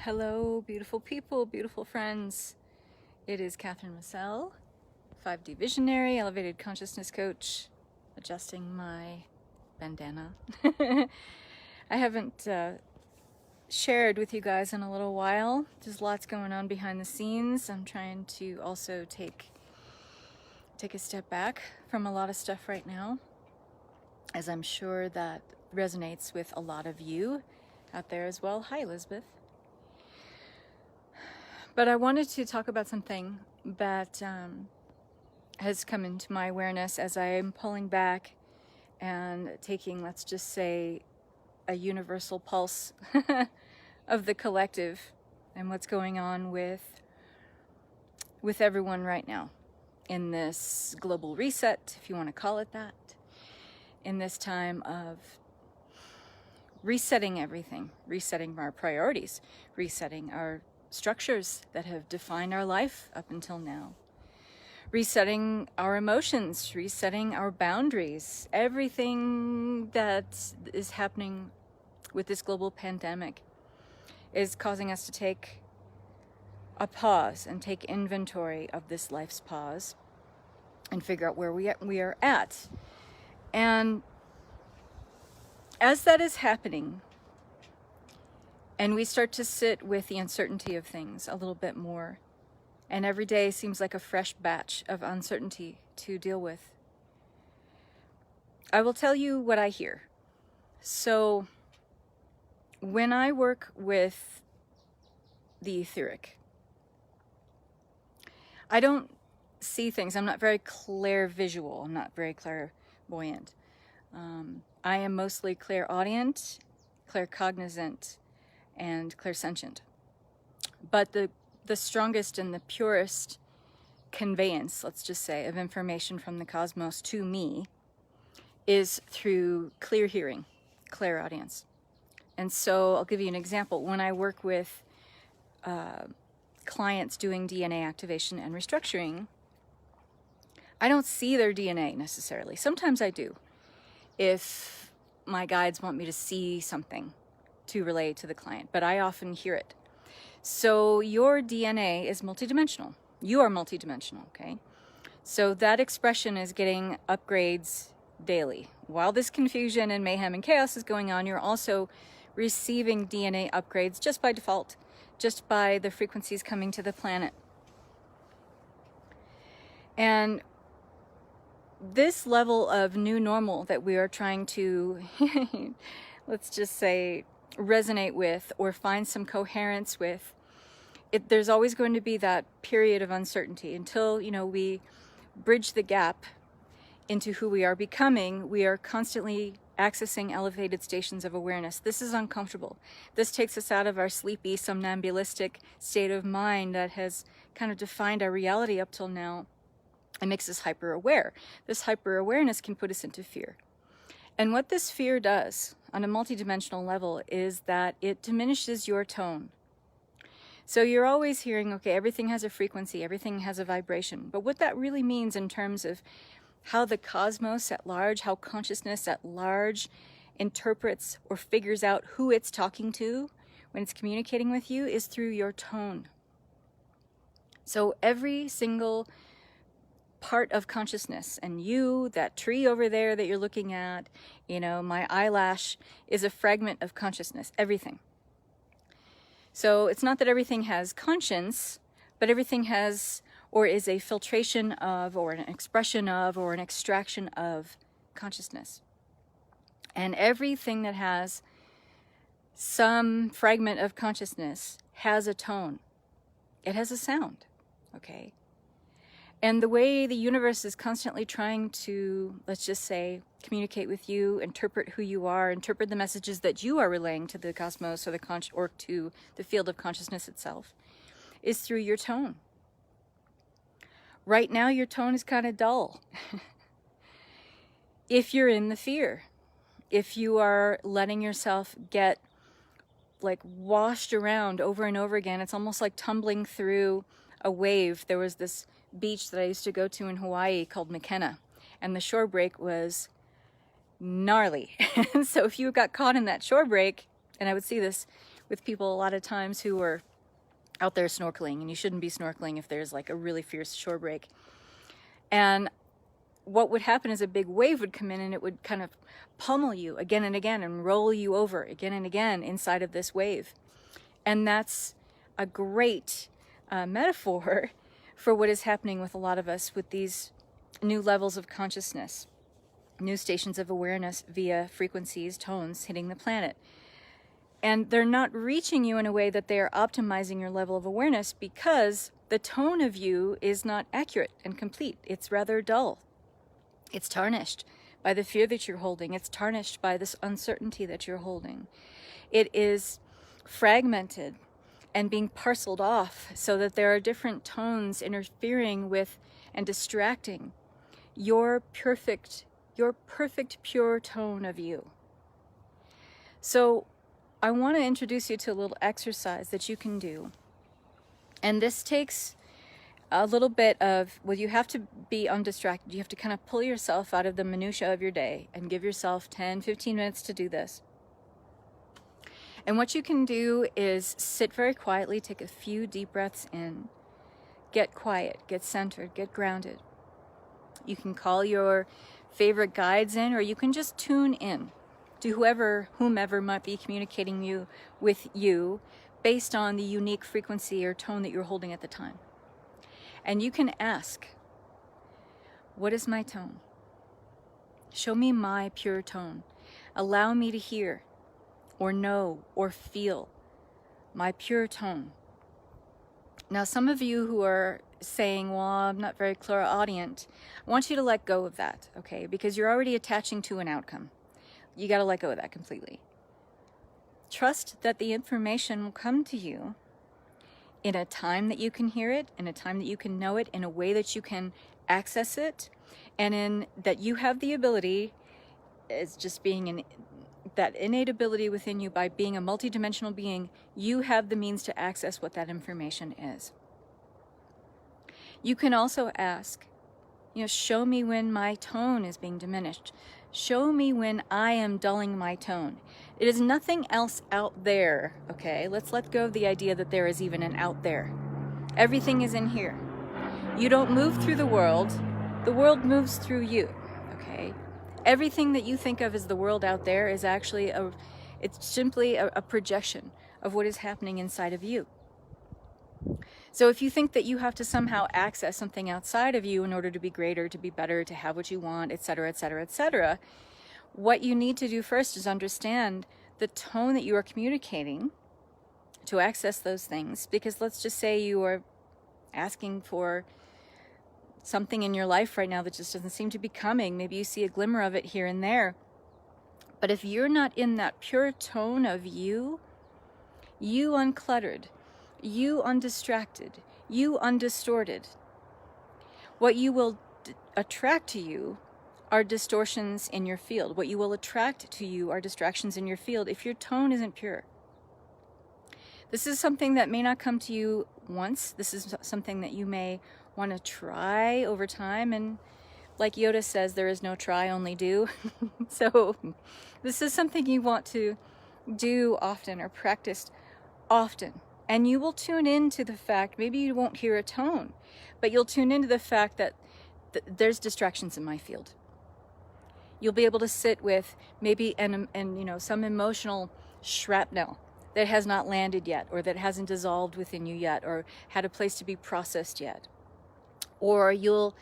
Hello, beautiful people, beautiful friends. It is Kathryn 5D visionary, elevated consciousness coach, adjusting my bandana. I haven't shared with you guys in a little while. There's lots going on behind the scenes. I'm trying to also take a step back from a lot of stuff right now, as I'm sure that resonates with a lot of you out there as well. Hi, Elizabeth. But I wanted to talk about something that has come into my awareness as I am pulling back and taking, let's just say, a universal pulse of the collective and what's going on with everyone right now in this global reset, if you want to call it that, in this time of resetting everything, resetting our priorities, resetting our structures that have defined our life up until now, resetting our emotions, resetting our boundaries. Everything that is happening with this global pandemic is causing us to take a pause and take inventory of this life's pause and figure out where we are at. And as that is happening, and we start to sit with the uncertainty of things a little bit more, and every day seems like a fresh batch of uncertainty to deal with, I will tell you what I hear. So when I work with the etheric, I don't see things. I'm not very clairvisual. I'm not very clairvoyant. I am mostly clairaudient, claircognizant, and clairsentient. But the strongest and the purest conveyance, let's just say, of information from the cosmos to me is through clear hearing, clairaudience. And so I'll give you an example. When I work with clients doing DNA activation and restructuring, I don't see their DNA necessarily. Sometimes I do, if my guides want me to see something to relay to the client, but I often hear it. So your DNA is multidimensional. You are multidimensional, okay? So that expression is getting upgrades daily. While this confusion and mayhem and chaos is going on, you're also receiving DNA upgrades just by default, just by the frequencies coming to the planet. And this level of new normal that we are trying to, let's just say, resonate with or find some coherence with, there's always going to be that period of uncertainty until, we bridge the gap into who we are becoming. We are constantly accessing elevated stations of awareness. This is uncomfortable. This takes us out of our sleepy, somnambulistic state of mind that has kind of defined our reality up till now. It makes us hyper aware. This hyper awareness can put us into fear. And what this fear does on a multidimensional level is that it diminishes your tone. So you're always hearing, okay, everything has a frequency, everything has a vibration. But what that really means in terms of how the cosmos at large, how consciousness at large interprets or figures out who it's talking to when it's communicating with you is through your tone. So every single part of consciousness, and you, that tree over there that you're looking at, my eyelash is a fragment of consciousness, everything. So it's not that everything has conscience, but everything has, or is a filtration of, or an expression of, or an extraction of consciousness. And everything that has some fragment of consciousness has a tone. It has a sound, okay? And the way the universe is constantly trying to, let's just say, communicate with you, interpret who you are, interpret the messages that you are relaying to the cosmos or or to the field of consciousness itself, is through your tone. Right now, your tone is kind of dull. If you're in the fear, if you are letting yourself get washed around over and over again, it's almost like tumbling through a wave. There was this beach that I used to go to in Hawaii called McKenna, and the shore break was gnarly. And so if you got caught in that shore break, and I would see this with people a lot of times who are out there snorkeling, and you shouldn't be snorkeling if there's like a really fierce shore break. And what would happen is a big wave would come in and it would kind of pummel you again and again and roll you over again and again inside of this wave. And that's a great metaphor for what is happening with a lot of us with these new levels of consciousness, new stations of awareness via frequencies, tones hitting the planet. And they're not reaching you in a way that they are optimizing your level of awareness, because the tone of you is not accurate and complete. It's rather dull. It's tarnished by the fear that you're holding. It's tarnished by this uncertainty that you're holding. It is fragmented and being parceled off so that there are different tones interfering with and distracting your perfect pure tone of you. So I want to introduce you to a little exercise that you can do. And this takes a little bit of, well, you have to be undistracted. You have to kind of pull yourself out of the minutia of your day and give yourself 10, 15 minutes to do this. And what you can do is sit very quietly, take a few deep breaths in, get quiet, get centered, get grounded. You can call your favorite guides in, or you can just tune in to whomever might be communicating with you based on the unique frequency or tone that you're holding at the time. And you can ask, what is my tone? Show me my pure tone. Allow me to hear or know or feel my pure tone. Now, some of you who are saying, well, I'm not very clairaudient, I want you to let go of that, okay? Because you're already attaching to an outcome. You got to let go of that completely. Trust that the information will come to you in a time that you can hear it, in a time that you can know it, in a way that you can access it, and in that you have the ability, it's just being that innate ability within you by being a multidimensional being, you have the means to access what that information is. You can also ask, show me when my tone is being diminished. Show me when I am dulling my tone. It is nothing else out there, okay? Let's let go of the idea that there is even an out there. Everything is in here. You don't move through the world moves through you, okay? Everything that you think of as the world out there is actually it's simply a projection of what is happening inside of you. So if you think that you have to somehow access something outside of you in order to be greater, to be better, to have what you want, etc., etc., etc., what you need to do first is understand the tone that you are communicating to access those things. Because let's just say you are asking for something in your life right now that just doesn't seem to be coming. Maybe you see a glimmer of it here and there. But if you're not in that pure tone of you uncluttered, you undistracted, you undistorted, what you will attract to you are distortions in your field. What you will attract to you are distractions in your field if your tone isn't pure. This is something that may not come to you once. This is something that you may want to try over time. And like Yoda says, there is no try, only do. So this is something you want to do often or practice often. And you will tune into the fact, maybe you won't hear a tone, but you'll tune into the fact that there's distractions in my field. You'll be able to sit with maybe some emotional shrapnel that has not landed yet, or that hasn't dissolved within you yet, or had a place to be processed yet. Or you'll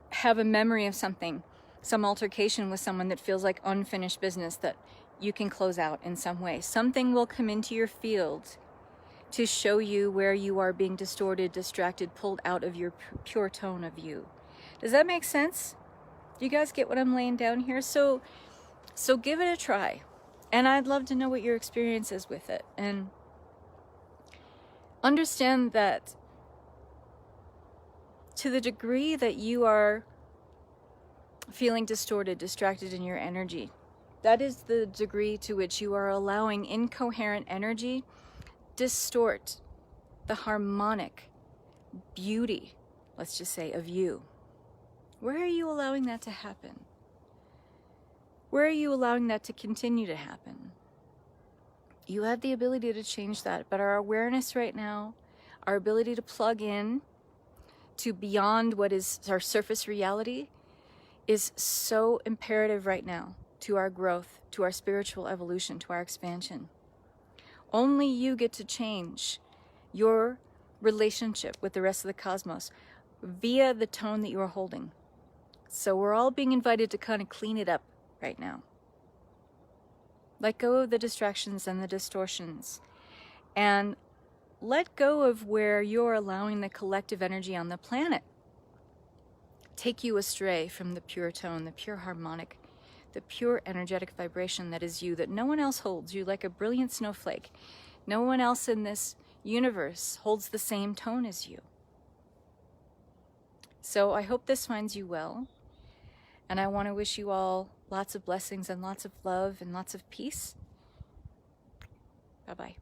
have a memory of something, some altercation with someone that feels like unfinished business that you can close out in some way. Something will come into your field to show you where you are being distorted, distracted, pulled out of your pure tone of you. Does that make sense? Do you guys get what I'm laying down here? So give it a try. And I'd love to know what your experience is with it. And understand that to the degree that you are feeling distorted, distracted in your energy, that is the degree to which you are allowing incoherent energy distort the harmonic beauty, let's just say, of you. Where are you allowing that to happen? Where are you allowing that to continue to happen? You have the ability to change that, but our awareness right now, our ability to plug in to beyond what is our surface reality is so imperative right now to our growth, to our spiritual evolution, to our expansion. Only you get to change your relationship with the rest of the cosmos via the tone that you are holding. So we're all being invited to kind of clean it up right now. Let go of the distractions and the distortions, and let go of where you're allowing the collective energy on the planet take you astray from the pure tone, the pure harmonic, the pure energetic vibration that is you, that no one else holds. You like a brilliant snowflake. No one else in this universe holds the same tone as you. So I hope this finds you well, and I want to wish you all lots of blessings and lots of love and lots of peace. Bye-bye.